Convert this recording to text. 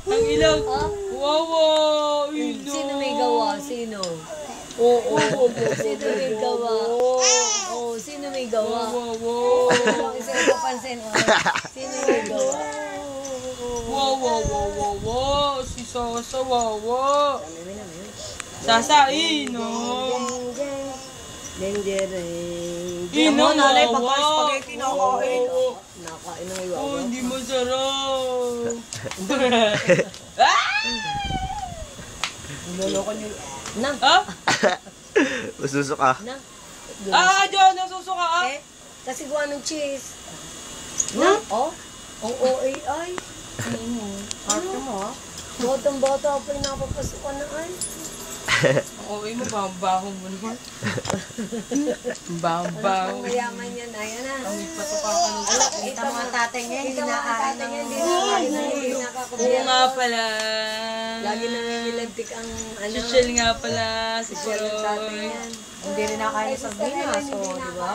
Ang ilog. Wow, ilog. Sino may gawa? Sino? Oo. Sino may gawa? Oh, sino may gawa? Wow. Kasi napapansin, sino may gawa? Wow. Si Sasa, wawa. Sasa, inom. Inom, nanay, wawa. pagka spaghetti nakain. Nakain ng iwa. Oh, hindi masarap. Niloloko niyo. Nang, Ah? Masusok ka. nang. Diyan, nasusuka ka. Kasi gawa ng cheese. Nang, ang OAI. Arte mo, ha? Botang-bata pa yung napapasukan na ay. Okay mo, bahong mo naman. Bahong. Ang mayaman yan, ayan na. Patuka ka nung Kita mga tatay niya, hindi Kita mga nakain tatay niya, ng... hindi Oo nakakabiyak. nga pala. Lagi nangingilantik ang ano. Social nga pala si Social ang tatay Kuroy. yan. Hindi rin nakain sa Sardinas, so, di ba?